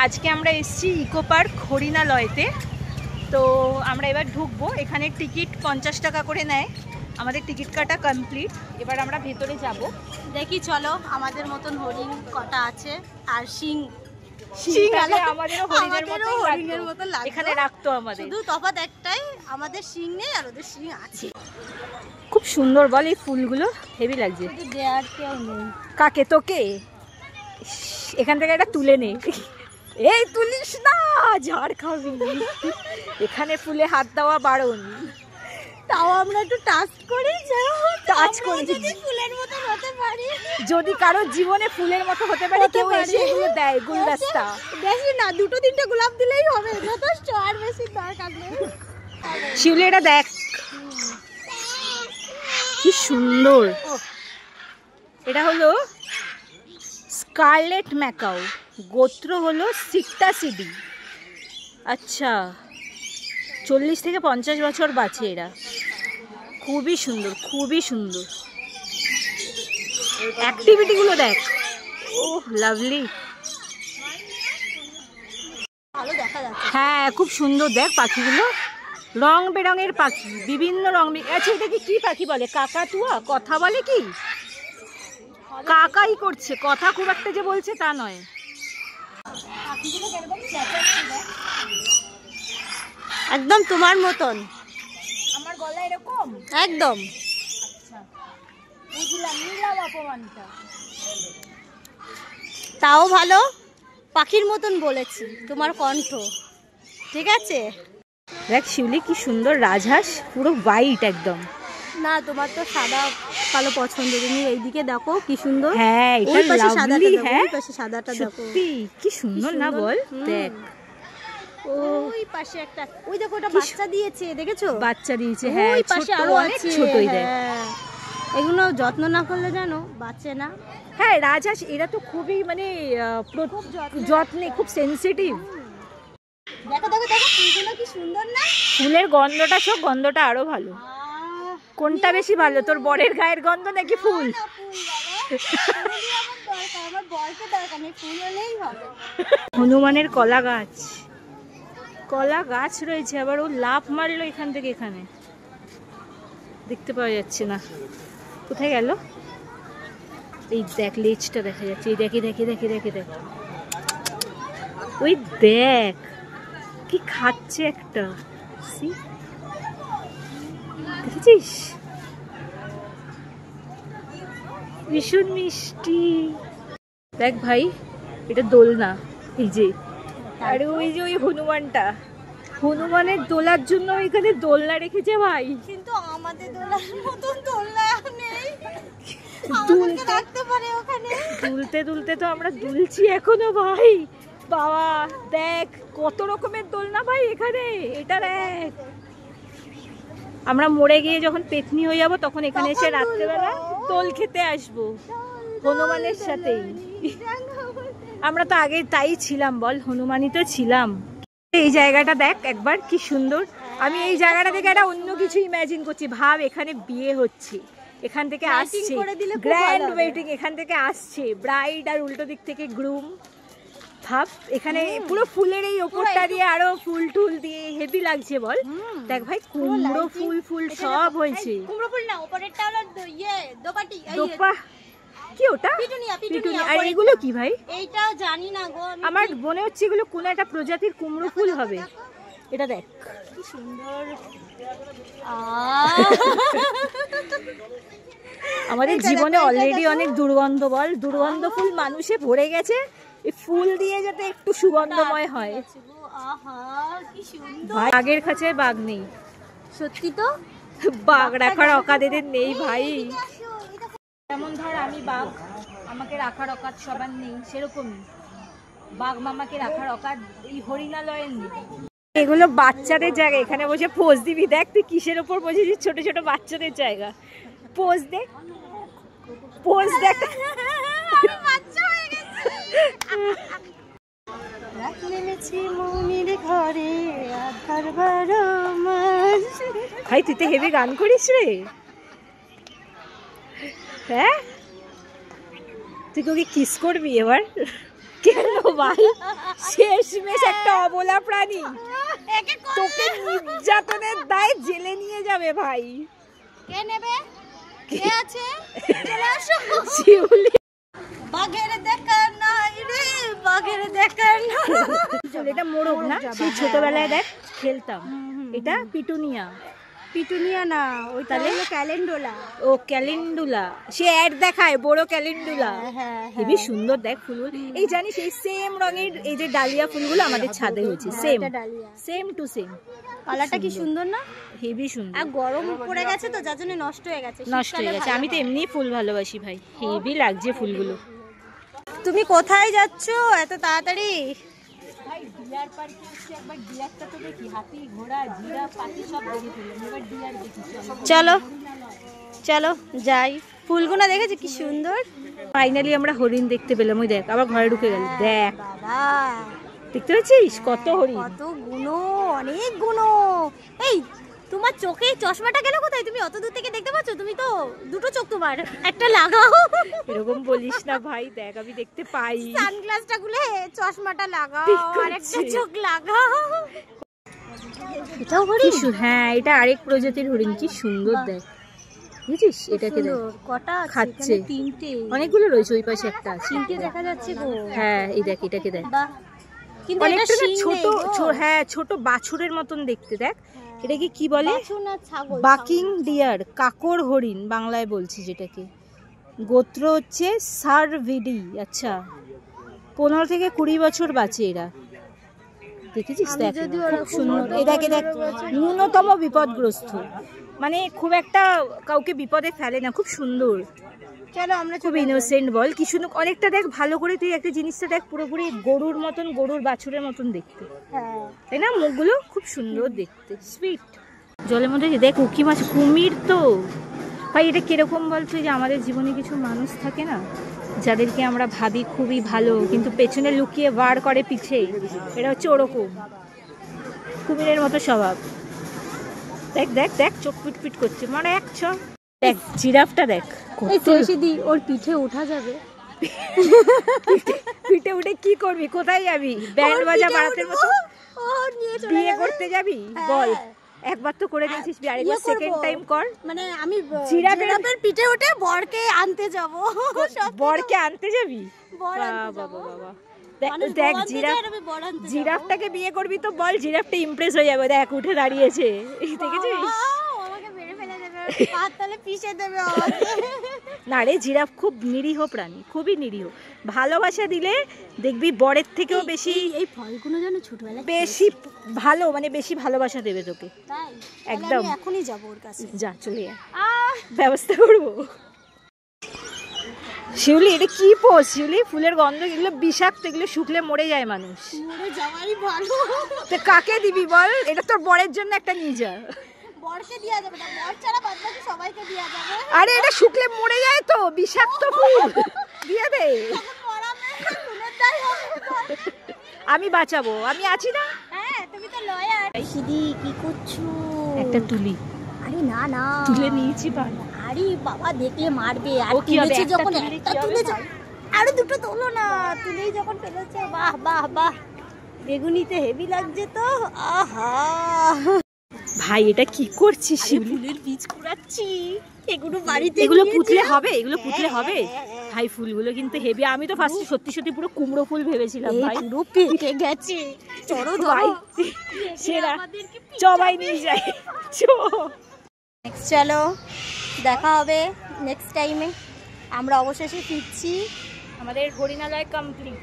আজকে আমরা এসেছি ইকো পার্ক হরিণালয়তে। তো আমরা এবার ঢুকবো। এখানে টিকিট 50 টাকা করে নেয়। আমাদের টিকিট কাটা কমপ্লিট। এবার আমরা ভেতরে যাব। দেখি চলো আমাদের মতন হরিণ কটা আছে আর শিং আমাদেরও হরিণের মতো এখানে রাখতো আমাদের। শুধু তফাৎ একটাই, আমাদের শিং নেই আর ওদের শিং আছে। খুব সুন্দর বল, এই ফুলগুলো হেভি লাগছে। দেয়ার কেউ নেই। কাকে? তোকে? এখান থেকে একটা তুলে নে। এই তুলিস না, ঝাড় খাবি। এখানে ফুলে হাত দেওয়া বারণ। তাও আমরা একটু টাচ করি, টাচ করি যদি ফুলের মতো হতে পারি। যদি কারো জীবনে ফুলের মতো হতে পারে, কেউ এসে এগুলো দেয় গুলদস্তা। বেশি না, 2-3টে গোলাপ দিলেই হবে, যথেষ্ট, আর বেশি দরকার নেই। শিউলি এটা দেখ কি সুন্দর। এটা হলো স্কারলেট ম্যাকাও, গোত্র হলো সিকটাসিডি। আচ্ছা, 40 থেকে 50 বছর বাঁচে এরা। খুবই সুন্দর, খুবই সুন্দর। অ্যাক্টিভিটিগুলো দেখ, ওহ লাভলি। ভালো দেখা যাচ্ছে। হ্যাঁ খুব সুন্দর, দেখ পাখিগুলো, রং বেরঙের পাখি, বিভিন্ন রং। আচ্ছা এটাকে কি পাখি বলে? কাকাতুয়া? কথা বলে কি? কাকাই করছে, কথা খুব একটা যে বলছে তা নয়। একদম তোমার মতন। আমার গলা এরকম একদম। আচ্ছা বুঝলাম, নিলাম অপমানটা। তাও ভালো, পাখির মতন বলেছি, তোমার কণ্ঠ ঠিক আছে। দেখ শিউলি কি সুন্দর রাজহাঁস, পুরো হোয়াইট একদম। না তোমার তো সাদা কালো পছন্দ, তুমি এইদিকে দেখো কি সুন্দর। হ্যাঁ এটা লাভলি। হ্যাঁ সাদাটা দেখো, সত্যি কি সুন্দর না বল। দেখ ওই পাশে একটা, ওই দেখো ওটা বাচ্চা দিয়েছে, দেখেছো? বাচ্চা দিয়েছে, হ্যাঁ ওই পাশে আরো অনেক আছে। ছোটই দেখ। এগুলো যত্ন না করলে জানো বাঁচে না। হ্যাঁ রাজহাঁস এরা তো খুবই মানে যত্নে, খুব সেনসিটিভ। দেখো দেখো দেখো ফুলগুলো কি সুন্দর না? ফুলের গন্ধটা, সব গন্ধটা আরো ভালো। কোনটা বেশি ভালো, তোর বরের গায়ের গন্ধ নাকি ফুল? হনুমানের কলা গাছ, কলা গাছ রয়েছে, আবার ও লাফ মারলো এখান থেকে এখানে, দেখতে পাওয়া যাচ্ছে না কোথায় গেল। এই দেখ লেজটা দেখা যাচ্ছে, এই দেখে দেখে দেখে দেখে দেখ, ওই দেখ কি খাচ্ছে একটা, দেখেছিস? ভীষণ মিষ্টি। দেখ ভাই এটা দোলনা, এই যে, আরে ওই যে ওই হনুমানটা, হনুমানের দোলার জন্য এখানে দোলনা রেখেছে ভাই। কিন্তু আমাদের দোলার মতন দোলনা নেই, আমাদেরকে রাখতে পারে ওখানে। দুলতে দুলতে তো আমরা দুলছি এখনো ভাই। বাবা দেখ কত রকমের দোলনা ভাই এখানে। এটা দেখ, আমরা মরে গিয়ে যখন পেতনি হয়ে যাবো তখন এখানে এসে রাত্রেবেলা দোল খেতে আসবো হনুমানের সাথেই। আমরা তো আগে তাই ছিলাম বল, হনুমানই তো ছিলাম। এই জায়গাটা দেখ একবার কি সুন্দর। আমি এই জায়গাটা থেকে একটা অন্য কিছু ইমাজিন করছি। ভাব এখানে বিয়ে হচ্ছে, এখান থেকে আসছে গ্র্যান্ড ওয়েডিং, এখান থেকে আসছে ব্রাইড আর উল্টো দিক থেকে গ্রুম। ভাব এখানে পুরো ফুলের এই ওপরটা দিয়ে আরো ফুল টুল দিয়ে হেভি লাগছে বল। দেখ ভাই কুমড়ো ফুল ফুল সব হয়েছে। কুমড়ো ফুল না, উপরেরটা হলো ইয়ে দোপাটি, দোপা কি ওটা? পিটুনিয়া। পিটুনিয়া। আর এগুলো কি ভাই? এইটাও জানি না গো, আমার মনে হচ্ছে এগুলো কোন একটা প্রজাতির কুমড়ো ফুল হবে। এটা দেখ কি সুন্দর। আমাদের জীবনে অলরেডি অনেক দুর্গন্ধ বল, দুর্গন্ধ ফুল মানুষে ভরে গেছে। এই ফুল দিয়ে যাতে একটু সুগন্ধময় হয়। আহা কি সুন্দর। বাঘের কাছে বাঘ নেই, সত্যি তো, বাঘ রাখার অকাত এদের নেই ভাই। যেমন ধর আমি বাঘ, আমাকে রাখার অকাত সবার নেই, সেরকমই বাঘ মামাকে রাখার অকাত এই হরিণালয়ের নেই। এগুলো বাচ্চাদের জায়গা, এখানে বসে পোজ দিবি। দেখ তুই কিসের ওপর বসেছিস, ছোট ছোট বাচ্চাদের জায়গা। পোজ দে, পোজ দেখ। ভাই তুই তো হেভি গান করিস রে। হ্যাঁ তুই কি কিস করবি এবার? কেন ভাই, শেষমেশ একটা অবলা প্রাণী তোকে নির্যাতনের দায়ে জেলে নিয়ে যাবে ভাই। কে নেবে? কে আছে? চলে আসো। শিউলি বাঘের দেখা নাই রে, বাঘের দেখা নাই। এটা মোরগ না? সেই ছোটবেলায় দেখ খেলতাম। এটা পিটুনিয়া। পিটুনিয়া না, ওই তাহলে ক্যালেন্ডুলা। ও ক্যালেন্ডুলা, সে অ্যাড দেখায় বড় ক্যালেন্ডুলা। হেবি সুন্দর দেখ ফুলগুলো। এই জানিস এই সেম রঙের এই যে ডালিয়া ফুলগুলো আমাদের ছাদে হয়েছে, সেম সেম টু সেম। পালাটা কি সুন্দর না? হেবি সুন্দর। আর গরম পড়ে গেছে তো যার জন্য নষ্ট হয়ে গেছে। নষ্ট হয়ে গেছে। আমি তো এমনি ফুল ভালোবাসি ভাই, হেবি লাগছে ফুলগুলো। তুমি কোথায় যাচ্ছ এত তাড়াতাড়ি? ভাই ডিয়ার পার্কে এসে একবার ডিয়ারটা তো দেখি, হাতি ঘোড়া জিরাফ পাখি সব দেখে ফেললাম, এবার ডিয়ার দেখি। চলো চলো যাই। ফুলগুলো দেখেছি কি সুন্দর। ফাইনালি আমরা হরিণ দেখতে পেলাম। ওই দেখ আবার ঘরে ঢুকে গেল। দেখ বাবা, দেখতে পাচ্ছিস কত হরিণ, কত গুনো, অনেক গুনো। এই তোমার চোখে চশমাটা গেল কোথায়? তুমি অত দূর থেকে দেখতে পাচ্ছ? তুমি তো দুটো চোখ, তোমার একটা লাগাও। এরকম বলিস না ভাই, দেখ আমি দেখতে পাই। সানগ্লাসটা খুলে চশমাটা লাগাও আর একটা চোখ লাগাও। এটাও হরিণ? হ্যাঁ এটা আরেক প্রজাতির হরিণ, কি সুন্দর দেখ। বুঝছিস এটাকে দেখ কটা খাচ্ছে, তিনটে, অনেকগুলো রয়েছে। ওই পাশে একটা আছে, তিনটে দেখা যাচ্ছে গো। হ্যাঁ এই দেখ এটাকে দেখ, বাহ, কিন্তু এটা অনেকটা শিং ছোট। নেই গো। হ্যাঁ ছোট বাছুরের মতন দেখতে। দেখ এটাকে কি বলে? বাছুর না ছাগল? বাকিং ডিয়ার, কাকর হরিণ বাংলায় বলছি যেটাকে। গোত্র হচ্ছে সারভিডি। আচ্ছা 15 থেকে 20 বছর বাঁচে এরা। দেখেছিস দেখ খুব সুন্দর। এটাকে দেখ ন্যূনতম বিপদগ্রস্ত, মানে খুব একটা কাউকে বিপদে ফেলে না, খুব সুন্দর। চলো আমরা খুব ইনোসেন্ট বল, কি সুন্দর। অনেকটা দেখ ভালো করে তুই একটা জিনিসটা দেখ, পুরোপুরি গরুর মতন, গরুর বাছুরের মতন দেখতে, হ্যাঁ তাই না? মুখগুলো খুব সুন্দর দেখতে, সুইট। জলের মধ্যে দেখ উকি মাছ, কুমির তো ভাই। এটা কিরকম বল তুই, যে আমাদের জীবনে কিছু মানুষ থাকে না যাদেরকে আমরা ভাবি খুবই ভালো, কিন্তু পেছনে লুকিয়ে বার করে পিছে। এটা হচ্ছে ওরকম কুমিরের মতো স্বভাব। দেখ দেখ দেখ চোখ পিটপিট করছে, মানে এক ছ। দেখ জিরাফটা দেখ, দি ওর পিঠে ওঠা যাবে। পিঠে উঠে কি করবি? কোথায় যাবি? ব্যান্ড বাজা বাড়াতের মতো বিয়ে করতে যাবি? বল, একবার তো করে দিয়েছিস, আরেকবার সেকেন্ড টাইম কর। মানে আমি জিরাফের পিঠে উঠে বরকে আনতে যাব। বরকে আনতে যাবি? বাবা বাবা, দেখ জিরাফটাকে বিয়ে করবি তো বল, জিরাফটা ইমপ্রেস হয়ে যাবে। দেখ উঠে দাঁড়িয়েছে, দেখেছিস? আমাকে মেরে ফেলে দেবে, পাতলে পিষে দেবে আমাকে। না রে, জিরাফ খুব নিরীহ প্রাণী, খুবই নিরীহ। ভালোবাসা দিলে দেখবি বরের থেকেও বেশি, এই ফলগুলো যেন ছোটবেলায় বেশি ভালো, মানে বেশি ভালোবাসা দেবে তোকে। তাই একদম এখনই যাব ওর কাছে। যা চলে যা, ব্যবস্থা করবো। শিউলি এটা কি পোষ? শিউলি ফুলের গন্ধ, এগুলো বিষাক্ত, এগুলো শুকলে মরে যায় মানুষ। মরে যাওয়াই ভালো। তো কাকে দিবি বল? এটা তোর বরের জন্য একটা নিয়ে যা। বরকে দেয়া যাবে না, বর ছাড়া বাদ বাকি সবাইকে দেয়া যাবে। আরে এটা শুকলে মরে যায় তো, বিষাক্ত ফুল, দিয়ে দে। আমি বাঁচাবো, আমি আছি না? হ্যাঁ তুমি তো লয়ার। দিদি কি করছো? একটা তুলি। আরে না না, তুলে নিয়েছি পা। আরে বাবা দেখলে মারবে। আর ও কি হবে, তুলেছি একটা যখন তুললে একটা কি হবে তুলেছ, ভাই? আরে দুটো তোলো না, তুলেই যখন ফেলেছে। বাহ বাহ বাহ, বেগুনিতে হেভি লাগছে তো। আহা ভাই এটা কি করছিস শিউলি? ফুলের বীজ কুড়াচ্ছি, এগুলো বাড়িতে এগুলো পুতলে হবে? এগুলো পুতলে হবে? ভাই ফুলগুলো কিন্তু হেভি। আমি তো ফার্স্টে সত্যি সত্যি পুরো কুমড়ো ফুল ভেবেছিলাম ভাই। পুরো পেকে গেছে। চলো ভাই সেরা, সবাই নিয়ে যাই। চলো দেখা হবে নেক্সট টাইমে। আমরা অবশেষে ফিরছি। আমাদের হরিণালয় কমপ্লিট।